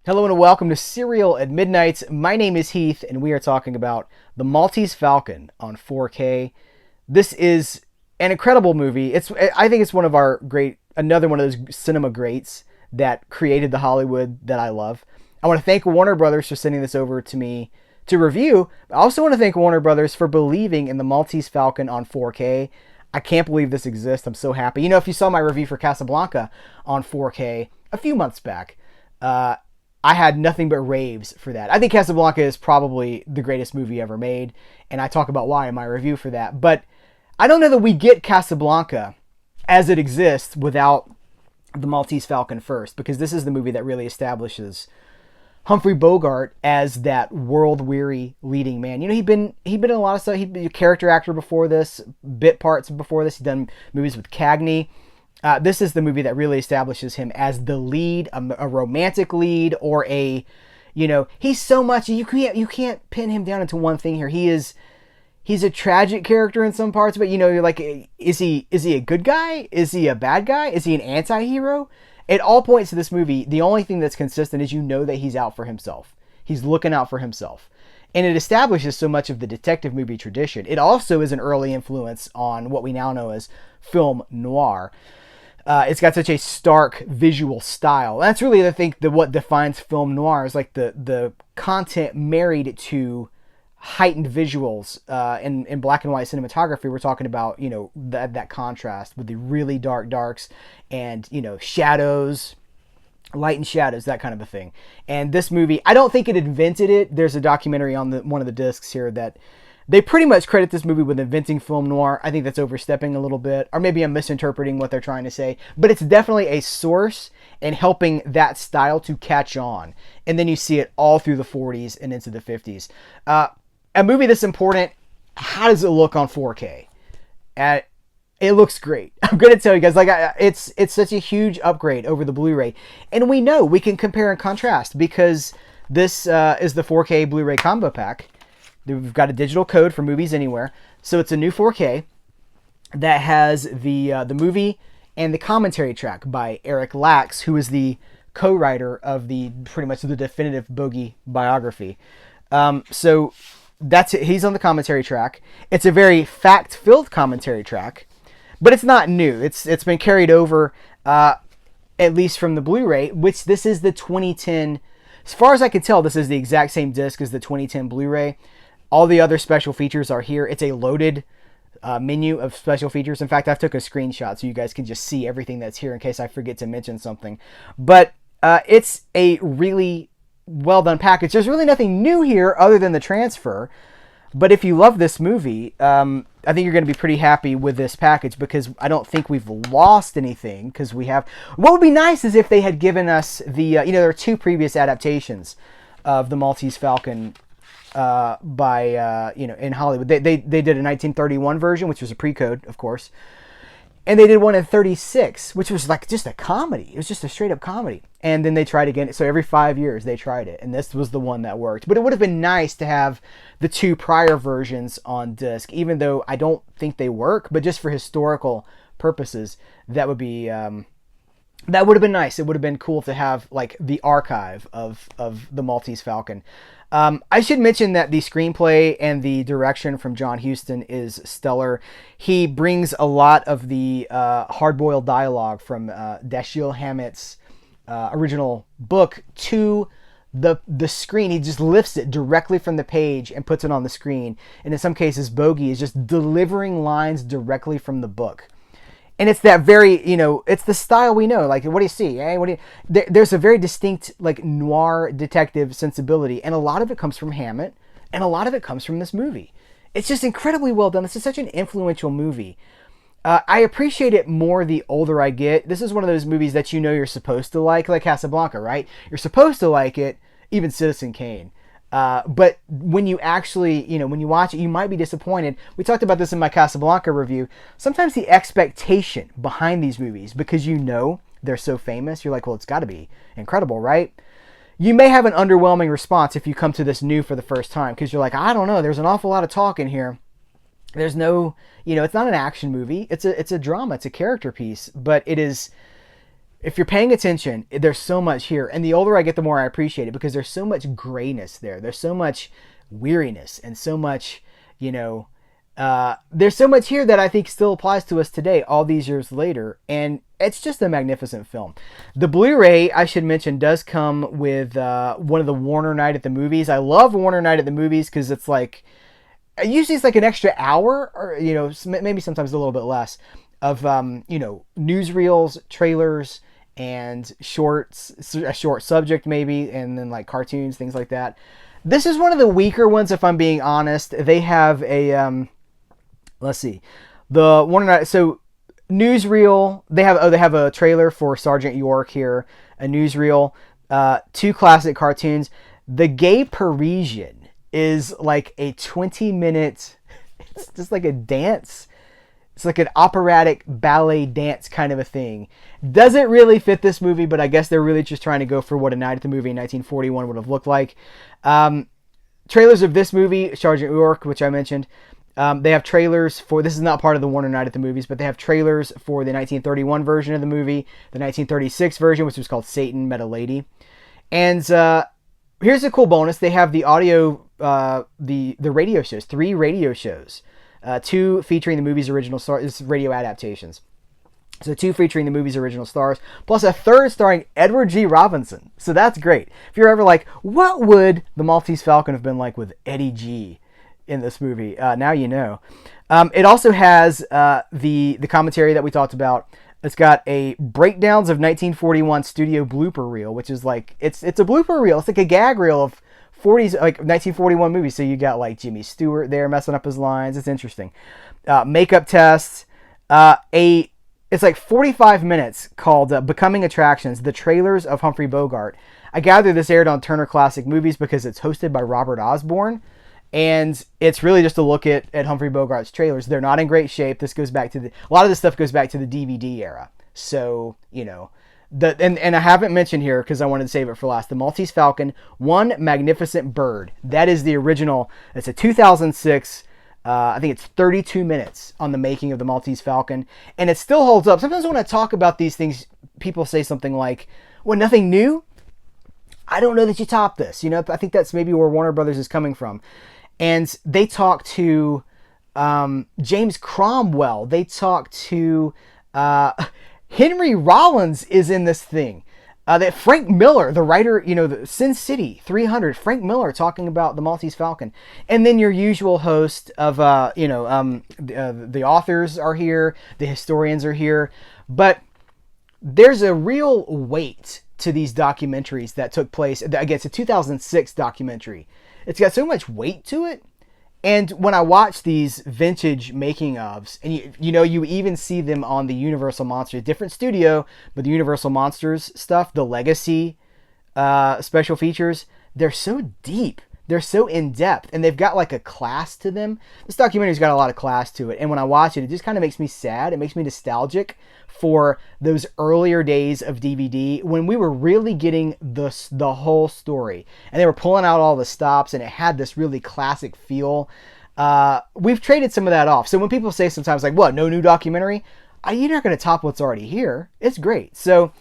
Hello and welcome to Serial at Midnight. My name is Heath, and we are talking about The Maltese Falcon on 4K. This is an incredible movie. I think it's one of our another one of those cinema greats that created the Hollywood that I love. I want to thank Warner Brothers for sending this over to me to review. I also want to thank Warner Brothers for believing in The Maltese Falcon on 4K. I can't believe this exists. I'm so happy. You know, if you saw my review for Casablanca on 4K a few months back, I had nothing but raves for that. I think Casablanca is probably the greatest movie ever made, and I talk about why in my review for that. But I don't know that we get Casablanca as it exists without the Maltese Falcon first, because this is the movie that really establishes Humphrey Bogart as that world-weary leading man. You know, he'd been in a lot of stuff. He'd been a character actor before this, bit parts before this. He'd done movies with Cagney. This is the movie that really establishes him as the lead, a romantic lead, or he's so much, you can't pin him down into one thing here. He's a tragic character in some parts, but you're like, is he a good guy? Is he a bad guy? Is he an anti-hero? At all points of this movie, the only thing that's consistent is that he's out for himself. He's looking out for himself. And it establishes so much of the detective movie tradition. It also is an early influence on what we now know as film noir. It's got such a stark visual style. That's really, I think, what defines film noir is like the content married to heightened visuals. In black and white cinematography, we're talking about that contrast with the really dark darks and shadows, light and shadows, that kind of a thing. And this movie, I don't think it invented it. There's a documentary on one of the discs here that they pretty much credit this movie with inventing film noir. I think that's overstepping a little bit, or maybe I'm misinterpreting what they're trying to say, but it's definitely a source in helping that style to catch on. And then you see it all through the 40s and into the 50s. A movie this important, how does it look on 4K? It looks great. I'm going to tell you guys, it's such a huge upgrade over the Blu-ray. And we know we can compare and contrast because this is the 4K Blu-ray combo pack. We've got a digital code for Movies Anywhere. So it's a new 4K that has the movie and the commentary track by Eric Lax, who is the co-writer of pretty much the definitive Bogey biography. So that's it. He's on the commentary track. It's a very fact-filled commentary track, but it's not new. It's been carried over, at least from the Blu-ray, which this is the 2010. As far as I can tell, this is the exact same disc as the 2010 Blu-ray. All the other special features are here. It's a loaded menu of special features. In fact, I took a screenshot so you guys can just see everything that's here in case I forget to mention something. But it's a really well done package. There's really nothing new here other than the transfer. But if you love this movie, I think you're going to be pretty happy with this package because I don't think we've lost anything because we have. What would be nice is if they had given us there are two previous adaptations of the Maltese Falcon in Hollywood. They did a 1931 version, which was a pre-code, of course. And they did one in 36, which was like just a comedy. It was just a straight up comedy. And then they tried again. So every 5 years they tried it. And this was the one that worked. But it would have been nice to have the two prior versions on disc, even though I don't think they work. But just for historical purposes, that would be that would have been nice. It would have been cool to have like the archive of the Maltese Falcon. I should mention that the screenplay and the direction from John Huston is stellar. He brings a lot of the hard-boiled dialogue from Dashiell Hammett's original book to the screen. He just lifts it directly from the page and puts it on the screen. And in some cases, Bogey is just delivering lines directly from the book. And it's that very, it's the style we know. Like, what do you see? Eh? There's a very distinct, like, noir detective sensibility. And a lot of it comes from Hammett. And a lot of it comes from this movie. It's just incredibly well done. This is such an influential movie. I appreciate it more the older I get. This is one of those movies that you're supposed to like Casablanca, right? You're supposed to like it, even Citizen Kane. But when you actually, when you watch it, you might be disappointed. We talked about this in my Casablanca review. Sometimes the expectation behind these movies, because they're so famous, you're like, well, it's got to be incredible, right? You may have an underwhelming response if you come to this new for the first time, because you're like, I don't know, there's an awful lot of talk in here. There's no, it's not an action movie. It's a drama. It's a character piece, but it's if you're paying attention, there's so much here. And the older I get, the more I appreciate it, because there's so much grayness there. There's so much weariness and so much, there's so much here that I think still applies to us today, all these years later. And it's just a magnificent film. The Blu-ray, I should mention, does come with one of the Warner Night at the Movies. I love Warner Night at the Movies because it's like, usually it's like an extra hour, or maybe sometimes a little bit less, of newsreels, trailers, and shorts, a short subject maybe, and then like cartoons, things like that. This is one of the weaker ones, if I'm being honest. They have a let's see, the Warner Night. So newsreel, they have a trailer for Sergeant York here, a newsreel, 2 classic cartoons. The Gay Parisian is like a 20-minute, it's just like a dance. It's like an operatic ballet dance kind of a thing. Doesn't really fit this movie, but I guess they're really just trying to go for what a night at the movie in 1941 would have looked like. Trailers of this movie, Sergeant York, which I mentioned, they have trailers for, this is not part of the Warner Night at the Movies, but they have trailers for the 1931 version of the movie, the 1936 version, which was called Satan Met a Lady. And here's a cool bonus. They have the audio, the radio shows, 3 radio shows. 2 featuring the movie's original stars, radio adaptations. So 2 featuring the movie's original stars, plus a 3rd starring Edward G. Robinson. So that's great. If you're ever like, what would the Maltese Falcon have been like with Eddie G in this movie? Now you know. It also has the commentary that we talked about. It's got a breakdowns of 1941 studio blooper reel, which is like, it's a blooper reel. It's like a gag reel of 40s, like 1941 movies. So you got like Jimmy Stewart there messing up his lines. It's interesting. Makeup tests. It's like 45 minutes called Becoming Attractions, the trailers of Humphrey Bogart. I gather this aired on Turner Classic Movies because it's hosted by Robert Osborne. And it's really just a look at Humphrey Bogart's trailers. They're not in great shape. This goes back to a lot of this stuff goes back to the DVD era. So, and I haven't mentioned here because I wanted to save it for last. The Maltese Falcon, One Magnificent Bird. That is the original. It's a 2006. I think it's 32 minutes on the making of the Maltese Falcon, and it still holds up. Sometimes when I talk about these things, people say something like, "Well, nothing new." I don't know that you top this. I think that's maybe where Warner Brothers is coming from. And they talk to James Cromwell. They talk to Henry Rollins is in this thing. That Frank Miller, the writer, the Sin City 300, Frank Miller talking about the Maltese Falcon. And then your usual host of, the authors are here, the historians are here. But there's a real weight to these documentaries that took place. Again, it's a 2006 documentary. It's got so much weight to it. And when I watch these vintage making ofs, and you even see them on the Universal Monsters, different studio, but the Universal Monsters stuff, the Legacy special features, they're so deep. They're so in-depth, and they've got like a class to them. This documentary's got a lot of class to it, and when I watch it, it just kind of makes me sad. It makes me nostalgic for those earlier days of DVD when we were really getting the whole story, and they were pulling out all the stops, and it had this really classic feel. We've traded some of that off. So when people say sometimes like, "What? No new documentary?" You're not going to top what's already here. It's great. So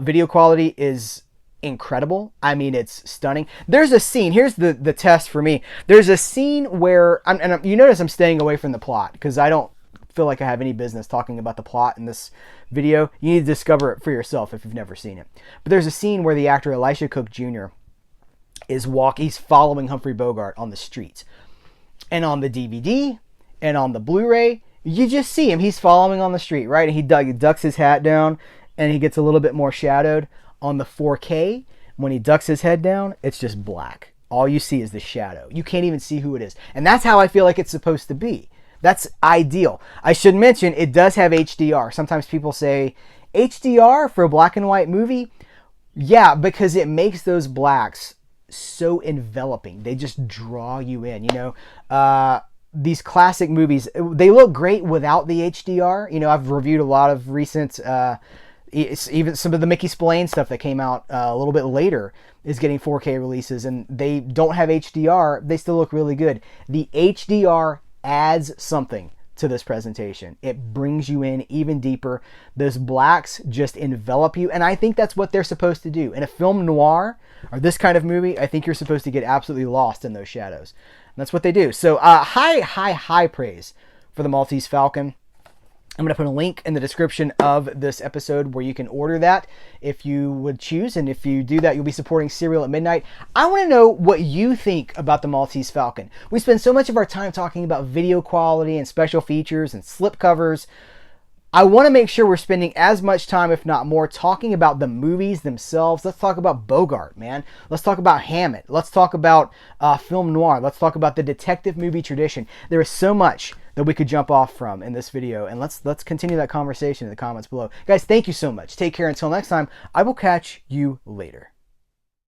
video quality is incredible. I mean, it's stunning. There's a scene. Here's the test for me. There's a scene where, you notice I'm staying away from the plot because I don't feel like I have any business talking about the plot in this video. You need to discover it for yourself if you've never seen it. But there's a scene where the actor Elisha Cook Jr. he's following Humphrey Bogart on the street. And on the DVD and on the Blu-ray, you just see him. He's following on the street, right? And he ducks his hat down and he gets a little bit more shadowed. On the 4K, when he ducks his head down, it's just black. All you see is the shadow. You can't even see who it is. And that's how I feel like it's supposed to be. That's ideal. I should mention, it does have HDR. Sometimes people say, HDR for a black and white movie? Yeah, because it makes those blacks so enveloping. They just draw you in, these classic movies, they look great without the HDR. I've reviewed a lot of recent... even some of the Mickey Spillane stuff that came out a little bit later is getting 4K releases, and they don't have HDR. They still look really good. The HDR adds something to this presentation. It brings you in even deeper. Those blacks just envelop you, and I think that's what they're supposed to do. In a film noir, or this kind of movie, I think you're supposed to get absolutely lost in those shadows. And that's what they do. So high praise for the Maltese Falcon. I'm going to put a link in the description of this episode where you can order that if you would choose. And if you do that, you'll be supporting Cereal at Midnight. I want to know what you think about the Maltese Falcon. We spend so much of our time talking about video quality and special features and slipcovers. I want to make sure we're spending as much time, if not more, talking about the movies themselves. Let's talk about Bogart, man. Let's talk about Hammett. Let's talk about film noir. Let's talk about the detective movie tradition. There is so much that we could jump off from in this video, and let's continue that conversation in the comments below. Guys, thank you so much. Take care until next time. I will catch you later.